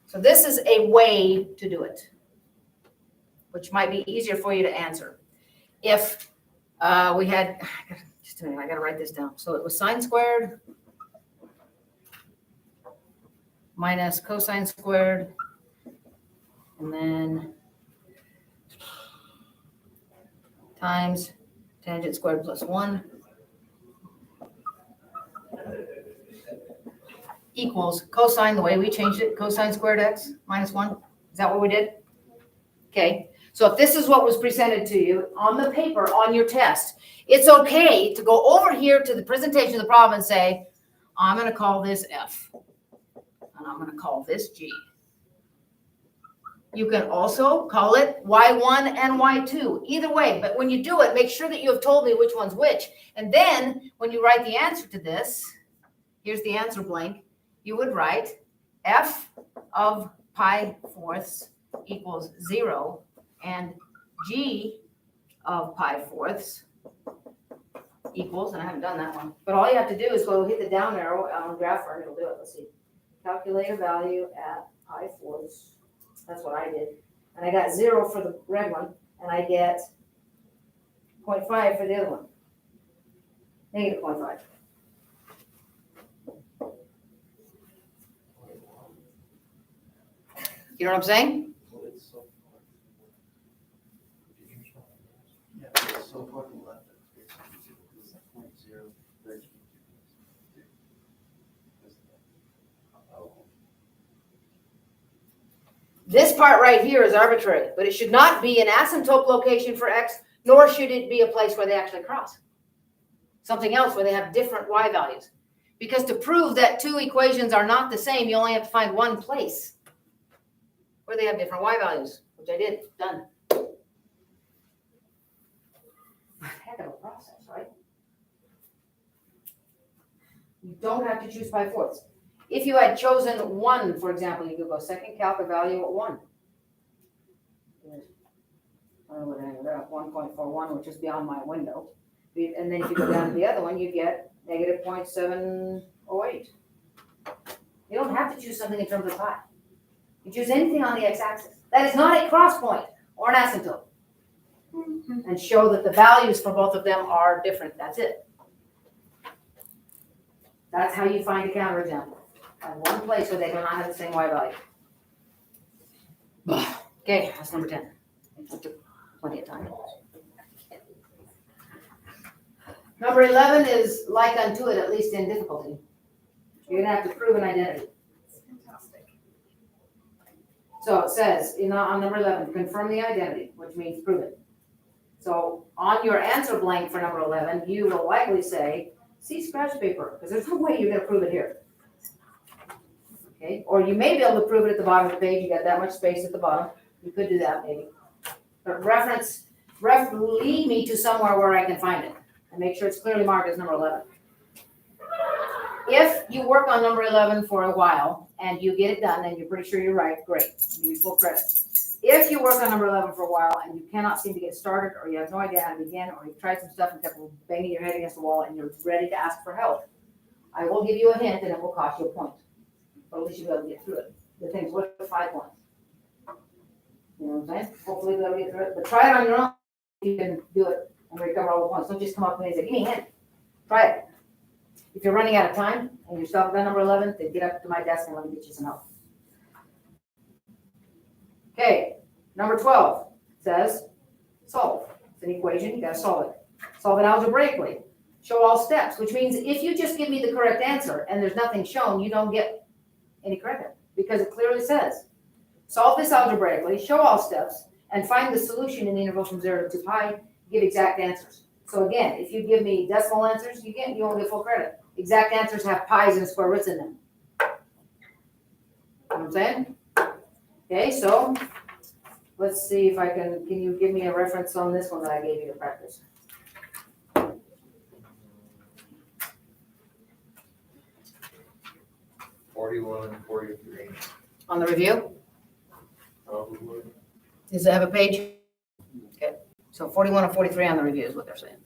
So this is a way to do it, which might be easier for you to answer. If we had, just a minute, I gotta write this down. So it was sine squared minus cosine squared, and then times tangent squared plus 1 equals cosine, the way we changed it, cosine squared x minus 1. Is that what we did? Okay, so if this is what was presented to you on the paper on your test, it's okay to go over here to the presentation of the problem and say, I'm going to call this F, and I'm going to call this G. You can also call it Y1 and Y2, either way, but when you do it, make sure that you have told me which one's which. And then when you write the answer to this, here's the answer blank, you would write F of pi fourths equals 0 and G of pi fourths equals, and I haven't done that one. But all you have to do is go hit the down arrow on grapher and it'll do it. Let's see. Calculate a value at pi fourths. That's what I did. And I got 0 for the red one, and I get 0.5 for the other one. Negative 0.5. You know what I'm saying? Yeah, it's so far to the left. It's like 0.013. This part right here is arbitrary, but it should not be an asymptote location for x, nor should it be a place where they actually cross. Something else where they have different y values. Because to prove that two equations are not the same, you only have to find one place where they have different y values, which I did. Done. Heck of a process, right? You don't have to choose pi fourths. If you had chosen 1, for example, you could go second calc a value at 1. I don't know what I ended up, 1.41, which is beyond my window. And then if you go down to the other one, you get negative 0.708. You don't have to choose something in terms of pi. You choose anything on the x-axis. That is not a cross point or an asymptote. And show that the values for both of them are different. That's it. That's how you find a counterexample. Find one place where they do not have the same y value. Okay, that's number 10. That took plenty of time. Number 11 is like unto it, at least in difficulty. You're going to have to prove an identity. Fantastic. So it says, on number 11, confirm the identity, which means prove it. So on your answer blank for number 11, you will likely say, see scratch paper, because there's no way you're going to prove it here. Okay, or you may be able to prove it at the bottom of the page. You got that much space at the bottom. You could do that maybe. But lead me to somewhere where I can find it. And make sure it's clearly marked as number 11. If you work on number 11 for a while and you get it done and you're pretty sure you're right, great. I'll give you full credit. If you work on number 11 for a while and you cannot seem to get started, or you have no idea how to begin, or you've tried some stuff and kept banging your head against the wall and you're ready to ask for help, I will give you a hint and it will cost you a point. But at least you'll be able to get through it. The thing's worth 5 points. You know what I'm saying? Hopefully you'll be able to get through it. But try it on your own if you can do it and recover all the points. Don't just come up to me and say, give me a hint. Try it. If you're running out of time and you're stuck at number 11, then get up to my desk and let me get you some help. Okay, number 12 says solve. It's an equation, you gotta solve it. Solve it algebraically. Show all steps, which means if you just give me the correct answer and there's nothing shown, you don't get any credit because it clearly says, solve this algebraically, show all steps, and find the solution in the interval from 0 to 2 pi, give exact answers. So again, if you give me decimal answers, you won't get full credit. Exact answers have pi's and square roots in them. You know what I'm saying? Okay, so let's see if I can you give me a reference on this one that I gave you to practice? 41 and 43. On the review? Probably. Does it have a page? Okay, so 41 and 43 on the review is what they're saying.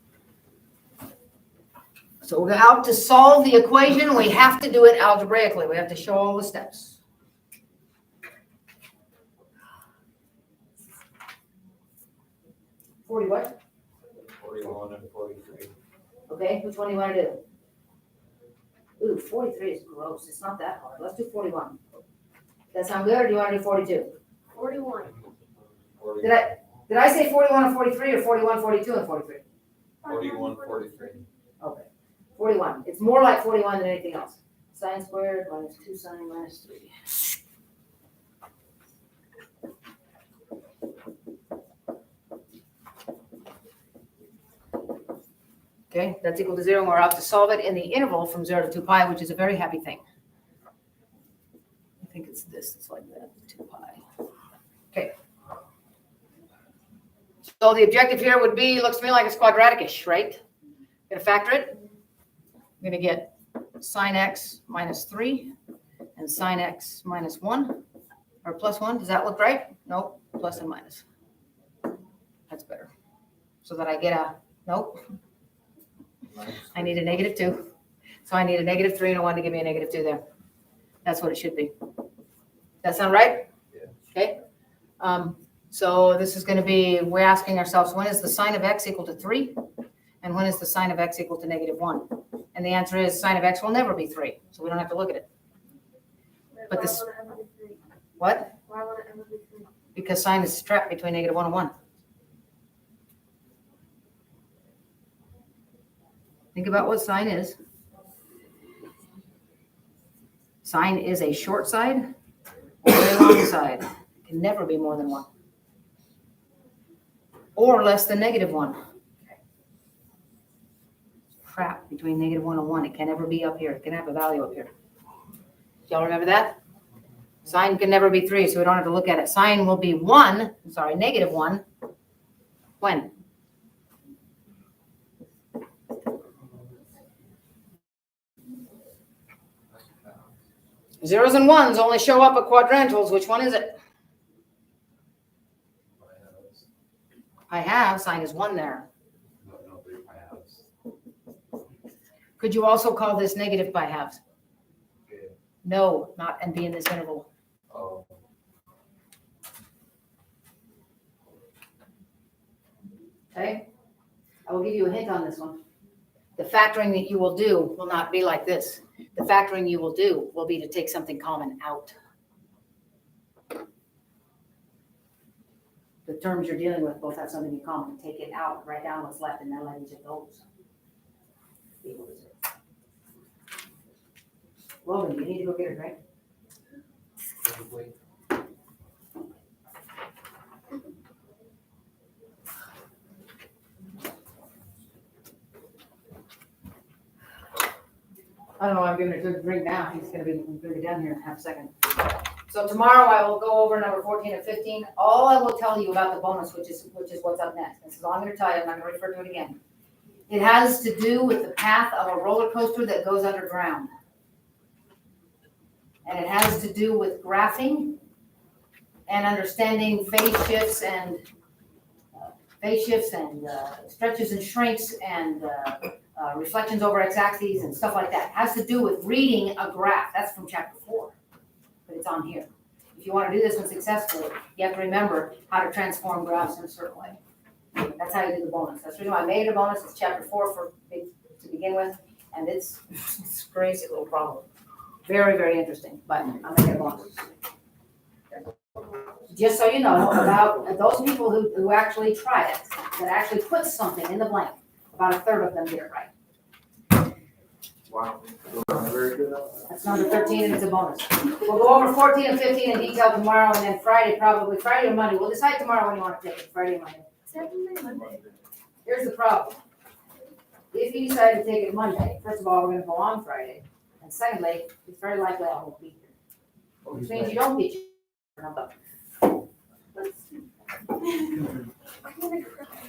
So we're out to solve the equation. We have to do it algebraically. We have to show all the steps. What? 41 and 43. Okay, which one do you want to do? Ooh, 43 is gross. It's not that hard. Let's do 41. That sound good, or do you want to do 42? 41. Did I say 41 and 43 or 41, 42, and 43? 41, 43. Okay. 41. It's more like 41 than anything else. Sine squared minus 2 sine minus 3. Okay, that's equal to 0, and we're out to solve it in the interval from 0 to 2 pi, which is a very happy thing. I think it's this. It's like that, 2 pi. Okay. So the objective here would be, looks to me like it's quadratic-ish, right? Gonna factor it. I'm gonna get sine x minus 3 and sine x minus 1, or plus 1. Does that look right? Nope, plus and minus. That's better. So that I get a, nope. I need a -2. So I need a -3 and a 1 to give me a -2 there. That's what it should be. That sound right? Yeah. Okay. So this is going to be, we're asking ourselves, when is the sine of x equal to 3? And when is the sine of x equal to -1? And the answer is sine of x will never be 3. So we don't have to look at it. But this- Why won't it ever be 3? What? Why won't it ever be 3? Because sine is trapped between -1 and 1. Think about what sine is. Sine is a short side or a long side. It can never be more than 1. Or less than -1. Trapped between -1 and 1. It can never be up here. It can have a value up here. Y'all remember that? Sine can never be 3, so we don't have to look at it. Sine will be -1. When? Zeros and ones only show up at quadrantals. Which one is it? I have, sine is 1 there. No, 3 pi halves. Could you also call this negative pi halves? Yeah. No, not and be in this interval. Oh, Okay? I will give you a hint on this one. The factoring that you will do will not be like this. The factoring you will do will be to take something common out. The terms you're dealing with both have something in common. Take it out, write down what's left, and then let each of those equal to 0. Logan, you need to go get a drink? probably. I don't know, I'm giving it to a drink now. He's gonna be down here in half a second. So tomorrow I will go over number 14 and 15. All I will tell you about the bonus, which is what's up next. This is all I'm gonna tell you. I'm not gonna refer to it again. It has to do with the path of a roller coaster that goes underground. And it has to do with graphing and understanding phase shifts and stretches and shrinks and reflections over x-axes and stuff like that. It has to do with reading a graph. That's from chapter 4, but it's on here. If you want to do this one successfully, you have to remember how to transform graphs in a certain way. That's how you do the bonus. That's the reason why I made it a bonus. It's chapter 4 to begin with, and it's a crazy little problem. Very, very interesting, but I'm making a bonus. Just so you know about those people who actually try it, that actually put something in the blank. About a third of them get it right. Wow. Very good. That's number 13 and it's a bonus. We'll go over 14 and 15 in detail tomorrow and then Friday or Monday. We'll decide tomorrow when you want to take it, Friday or Monday. Definitely Monday. Here's the problem. If you decide to take it Monday, first of all, we're going to go on Friday. And secondly, it's very likely I won't be here. Which means you don't get your number.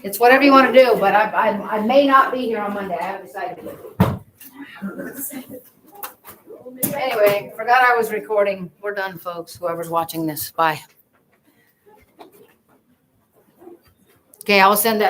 It's whatever you want to do, but I may not be here on Monday. I haven't decided yet. Anyway, forgot I was recording. We're done, folks. Whoever's watching this. Bye. Okay, I'll send that to